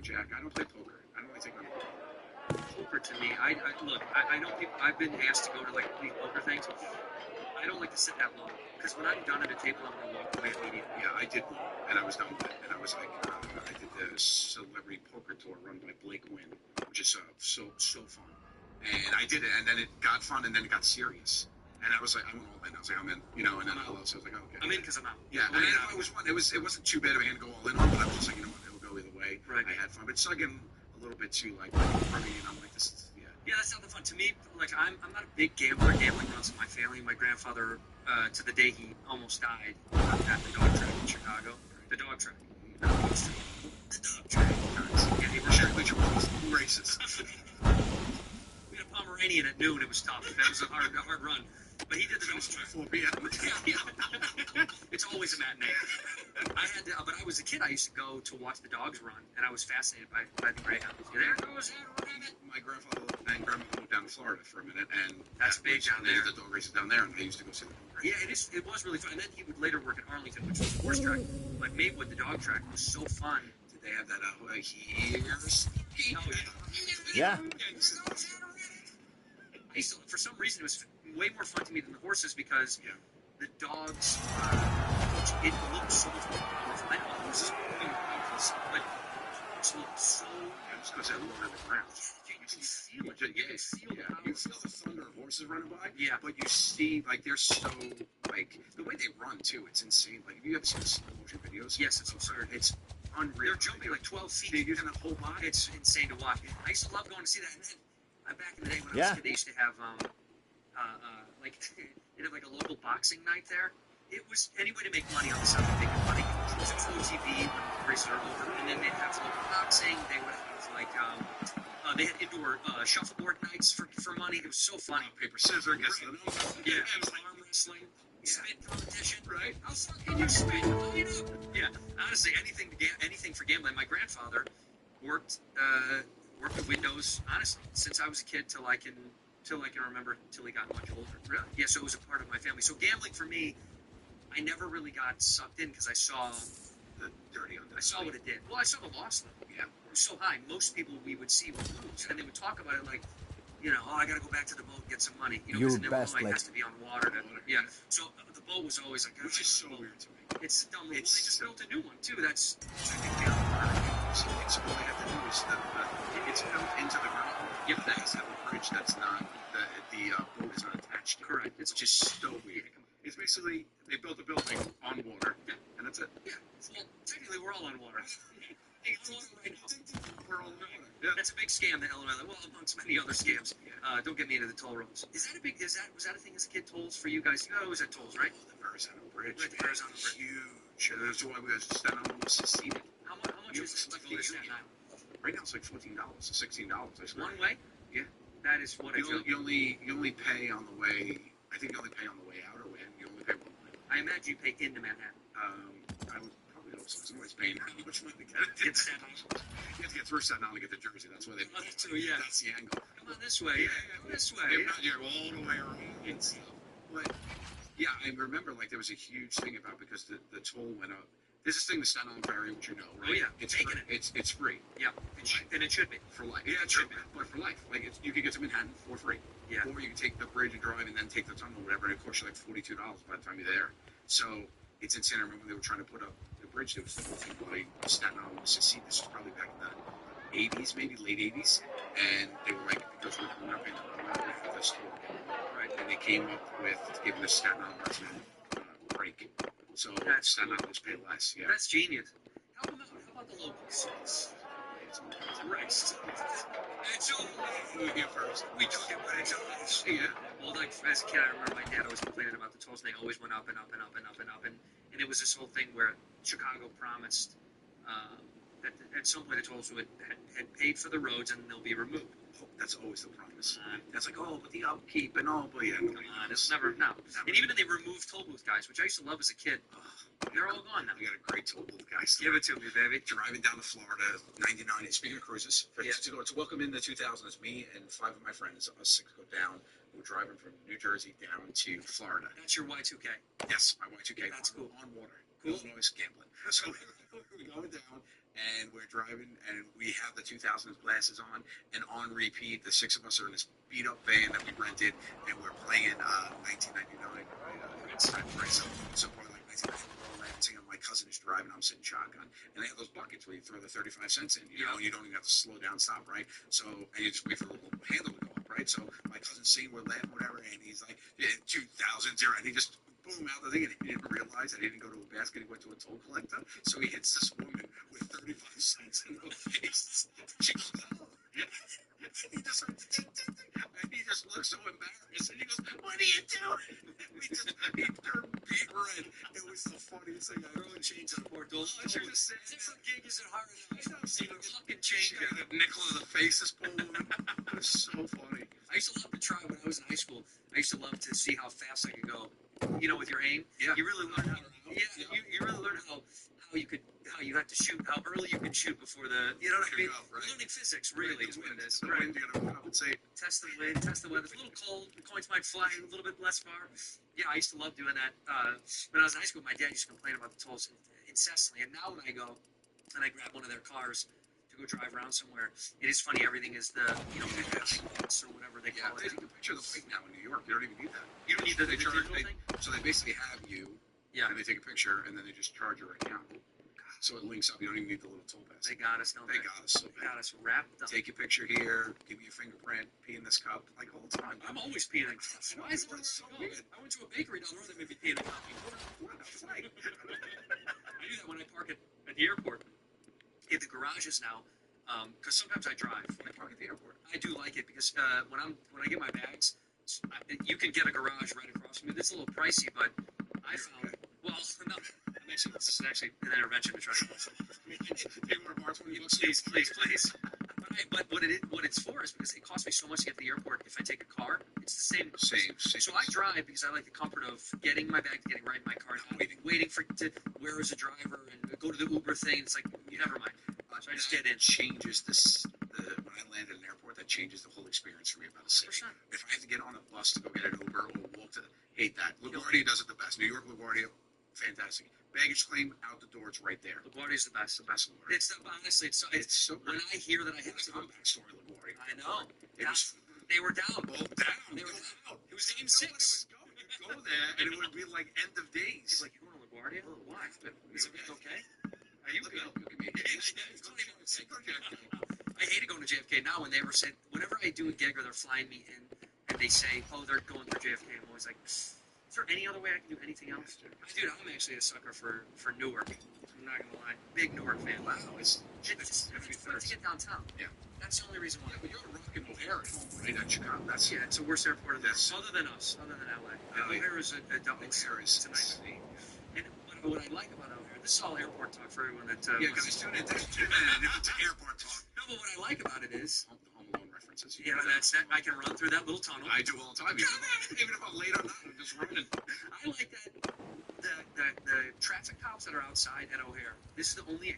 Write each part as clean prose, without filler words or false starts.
blackjack. I don't play poker. I don't like taking on Poker to me, look. I know people. I've been asked to go to like these poker things. I don't like to sit that long because when I'm done at a table, I'm gonna walk away immediately. Yeah, I did one, and I was done with it. And I was like, I did the celebrity poker tour run by Blake Wynn, which is so fun. And I did it, and then it got fun, and then it got serious. And I was like, I'm all in. I was like, I'm in, you know. And then I was like, okay. I'm in because I'm out. Yeah, I mean, it was fun. It wasn't too bad of a hand to go all in on, but I was just like, you know what, it'll go either way. Right. I had fun, but it's still getting a little bit too like funny, and I'm like, this is Yeah, that's not the fun. To me, like, I'm not a big gambler. Gambling runs in my family. My grandfather, to the day he almost died, at the dog track in Chicago. The dog track. The dog track. Yeah, he was racist. We had a Pomeranian at noon. It was tough. That was a hard run. But he did the dog track. 4 p.m. It's always a matinee. But I was a kid. I used to go to watch the dogs run, and I was fascinated by the greyhounds. There goes that rabbit. My grandfather and grandmother moved down to Florida for a minute, and that's big down there. The dog races down there, and they used to go see the dog races. Yeah, it was really fun. And then he would later work at Arlington, which was the horse track. But Maywood, the dog track, was so fun. Did they have that here's? Yeah. For some reason, it was way more fun to me than the horses because the dogs, it looked so much more powerful. I know horses are really powerful, but dogs look so... Just because they're lower on the ground. You can feel it. You can feel the power. You feel the thunder of horses running by. Yeah. But you see, like, they're so, like, the way they run, too, it's insane. Like, if you ever seen slow motion videos... Yes, it's absurd. It's unreal. They're jumping like 12 feet. They're using that whole body. It's insane to watch. I used to love going to see that. And then, back in the day when I was a kid, they used to have, like, they'd have, like, a local boxing night there. It was any way to make money on the side of making money. It was OTV when the races are over. And then they'd have local boxing. They would have, like, they had indoor shuffleboard nights for money. It was so funny. Paper, scissors, guess the number. Yeah, it was like arm wrestling, spit competition, right? How far can you spit? Line up. Yeah, honestly, anything for gambling. My grandfather worked with windows, honestly, since I was a kid till I can remember, till he got much older. Really? Yeah, so it was a part of my family. So gambling for me, I never really got sucked in because I saw the dirty on I saw what it did. Well, I saw the loss level. Yeah, it was so high. Most people we would see would lose, and they would talk about it like, you know, I got to go back to the boat and get some money. You know, because in Illinois it has to be on water. Yeah. So the boat was always like, which is so weird to me. It's dumb. Well, they just built a new one too. That's I think the other so all they have to do is it's built into the ground. Yep, that has a bridge that's not the boat is not attached to. Correct. It's just so weird. It's basically they built a building on water, and that's it. Yeah. Well, technically, we're all on water. We're all on water. Yeah. That's a big scam that Illinois, well, amongst many other scams. Don't get me into the toll roads. Was that a thing as a kid? Tolls for you guys? You always had tolls, right? The Verrazano Bridge. Right, the Verrazano Bridge. Huge. That's why we Staten Island was seceded. How much is it to go to Staten Island? Right now it's like $14 to $16. I swear. One way? Yeah. That is what you only pay on the way. I think you only pay on the way out or when. You only pay one way. I imagine you pay into Manhattan. I would probably know somebody's paying how much money to get Staten Island. You have to get through Staten Island to get to Jersey. That's why they. That's the angle. Come on this way. Yeah, this way. You're all the way around. But yeah, I remember like there was a huge thing about because the toll went up. There's this thing, the Staten Island Ferry, which you know, right? Oh yeah, it's free. It's free. Yeah, and it should be for life. Yeah, it should be, but for life, like you could get to Manhattan for free. Yeah. Or you can take the bridge and drive, and then take the tunnel, or whatever, and it costs you like $42 by the time you're there. So it's insane. I remember they were trying to put up the bridge. There was the whole thing why Staten Island was seceded. This was probably back in the 80s, maybe late 80s, and they were like, because we're not paying for this toll, right? And they came up with giving the Staten Island resident break. So Staten Island was paid less. Yeah, that's genius. How about the locals? Christ. It's only here first. We don't get what it's on. Yeah. Well, like as a kid, I remember my dad always complaining about the tolls, and they always went up and up and up and up and up, and it was this whole thing where Chicago promised that at some point the tolls had paid for the roads and they'll be removed. That's always the promise. That's like, but the upkeep and all, but yeah. Come on, it's never. And even if they removed toll booth guys, which I used to love as a kid, they're all gone now. We got a great toll booth guys. Give it to me, baby. Driving down to Florida, 99. Speaking of cruises, to welcome in the 2000s, me and 5 of my friends, us 6 go down. We're driving from New Jersey down to Florida. That's your Y2K. Yes, my Y2K. That's cool. On water. Cool. Illinois gambling. So we're going down, and we're driving, and we have the 2000s glasses on repeat. The six of us are in this beat up van that we rented, and we're playing 1999. Right, so probably like 1994, Lansing, and my cousin is driving. I'm sitting shotgun, and they have those buckets where you throw the 35 cents in, you know, and you don't even have to slow down, stop, right? So, and you just wait for the little handle to go up, right? So my cousin's seeing, we're laughing, whatever, and he's like, 2000, and he just boom out the thing, and he didn't realize that he didn't go to a basket, he went to a toll collector, so he hits this woman with 35 cents in the face. She goes, oh. And he just starts, and he just looks so embarrassed, and he goes, what are you doing? He turned beet red. It was the funniest thing I've ever Change on the poor door. It's just Different gig isn't hard enough. See the fucking change. She got a nickel in the face, this poor woman. It was so funny. I used to love to try when I was in high school. I used to love to see how fast I could go. You know, with your aim. Yeah. You really learn how. Yeah. You really learn how you have to shoot, how early you can shoot before the. You know what I mean? Right. Learning physics really is what it is. The wind, you gotta compensate. Test the wind, test the weather. It's a little cold. The coins might fly a little bit less far. Yeah, I used to love doing that. When I was in high school, my dad used to complain about the tolls incessantly. And now when I go and I grab one of their cars to go drive around somewhere, it is funny. Everything is the, you know, or whatever they call They it. take a picture of the plate now in New York. You don't even need that. You don't need the They charge. digital thing? So they basically have you. Yeah. And they take a picture, and then they just charge your account. So it links up. You don't even need the little toll pass. They got us, don't they? They got us so They bad. got us wrapped up. Take your picture here. Give me your fingerprint. Pee in this cup, like all the time. I'm always peeing in cups. Why is it It's so I go? weird. I went to a bakery down the road that made me pee in a cup. What a flight. I do that when I park at the airport. In the garages now, because sometimes I drive. When I park at the airport. I do like it because when I get my bags, you can get a garage right across from me. It's a little pricey, but I found no. This is actually an intervention to try to. They want to borrow 20 bucks. Please. But what it's for is because it costs me so much to get to the airport. If I take a car, it's the same. Same. So I drive because I like the comfort of getting my bag, getting right in my car, not waiting to where is a driver and go to the Uber thing. It's like never mind. So I just get in. Changes this. When I land at an airport, that changes the whole experience for me about a city. 100%. If I have to get on a bus to go get an Uber or walk to, hate that. LaGuardia does it the best. New York LaGuardia, fantastic. Baggage claim out the door, it's right there. LaGuardia's the best. The best LaGuardia. Honestly, it's so good. when I hear that I have It's to a go. comeback story, LaGuardia. I know. It was They were down. both down. They were down. It was game Nobody 6. was going. You'd go there, and it would be like end of days. He's like, you going to LaGuardia? Why? Is it okay? Are you good? I hated going to JFK. Now when they were saying, whenever I do a gig or they're flying me in and they say, oh, they're going for JFK, I'm always like, is there any other way I can do anything else? Dude, I'm actually a sucker for Newark. I'm not going to lie. Big Newark fan. Wow, it's fun to get downtown. Yeah. That's the only reason why. Yeah, but you're a rock and O'Hare at home, right? At Chicago. That's It's the worst airport in the Yes. world, other than us, other than LA. Yeah. O'Hare is a double. O'Hare is It's a nice city. And what I like about O'Hare, this is all airport talk for everyone that. Yeah, guys, tune in. Tune in. It's airport talk. No, but what I like about it is. The Home Alone references. Yeah, that's that. I can run through that little tunnel. I do all the time. Even if I'm late or not, I'm just running. I like that. The traffic cops that are outside at O'Hare. This is the only.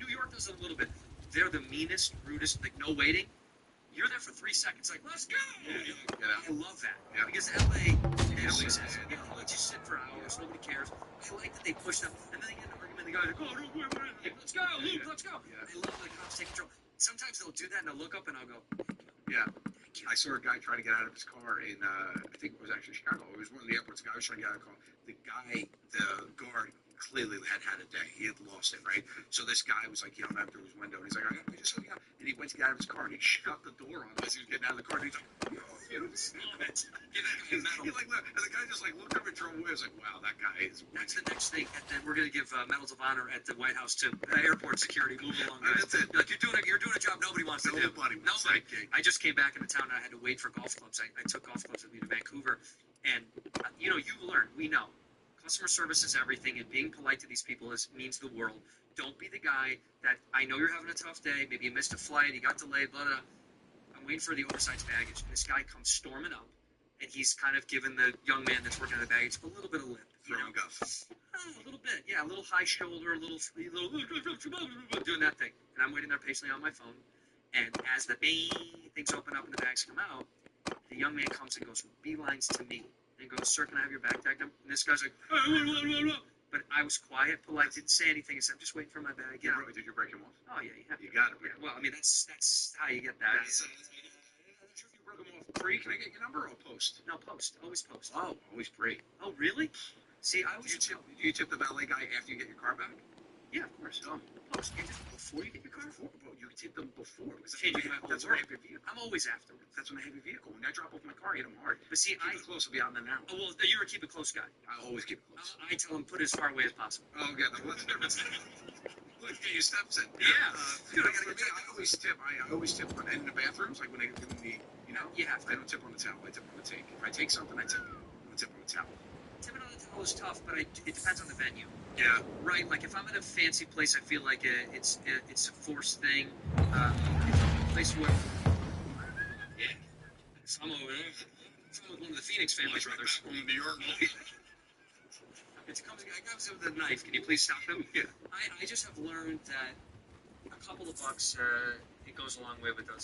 New York does it a little bit. They're the meanest, rudest. Like no waiting. You're there for 3 seconds. Like let's go. Yeah. I love that. Yeah. Because LA, they always say, they'll let you sit for hours. Nobody cares. I like that they push them, and then they get in an argument. The guy's like, oh, no, wait, let's go, Luke, let's go. Yeah. I love the cops take control. Sometimes they'll do that, and I'll look up and I'll go, Yeah. I saw a guy trying to get out of his car in, I think it was actually Chicago. It was one of the airports. The guy was trying to get out of the car. The guard clearly had a day. He had lost it, right? So this guy was like yelling out through his window, and he's like, I gotta just help you out. And he went to get out of his car, and he shut the door on him as he was getting out of the car. And he's like, you stop it. He's like, look. And the guy just like looked over and drove away. I was like, wow, that guy is. That's the next thing. And then we're going to give medals of honor at the White House to airport security. Move along, guys. That's it. Like you're doing a job nobody wants to do. Nobody wants that gig. I just came back into town and I had to wait for golf clubs. I took golf clubs with me to Vancouver, and you learn. We know. Customer service is everything, and being polite to these people means the world. Don't be the guy that, I know you're having a tough day, maybe you missed a flight, you got delayed, blah, blah, blah. I'm waiting for the oversized baggage, and this guy comes storming up, and he's kind of giving the young man that's working on the baggage a little bit of lip. Throwing guff. A little bit, yeah, a little high shoulder, a little doing that thing. And I'm waiting there patiently on my phone, and as the things open up and the bags come out, the young man comes and goes beelines to me. And goes, sir, can I have your bag tag number? And this guy's like, but I was quiet, polite, didn't say anything. I said, I'm just waiting for my bag. Did you break him off? No, You got it. Yeah, well, I mean, that's how you get that. That's, I'm not sure if you broke them off pre. Can I get your number or post? No, post. Always post. Oh, always pre. Oh, really? See, I always Do you tip the valet guy after you get your car back? Yeah, of course. Oh, post. You just before you get your car? Before, bro, you tip them before. Because That's when I have your vehicle. I'm always afterwards. That's when I have your vehicle. When I drop off my car, I hit them hard. But see, Keep it close. I'll be out in an hour. Oh, well, you're a keep it close guy. I always keep it close. I tell him put it as far away as possible. Oh, yeah. What's the difference? Look, get your steps in. Yeah. Dude, for me, I always tip. I always tip on in the bathrooms, like when they doing the, you know. You have to. I don't tip on the towel. I tip on the take. If I take something, I tip. I tip on the towel. Tipping on the towel is tough, but it depends on the venue. Yeah. Right, like if I'm at a fancy place, I feel like it's a forced thing. If I'm in a place where, yeah, if I'm with one of the Phoenix family brothers, From New York. it comes in with a knife. Can you please stop him? Yeah. I just have learned that a couple of bucks, it goes a long way with those.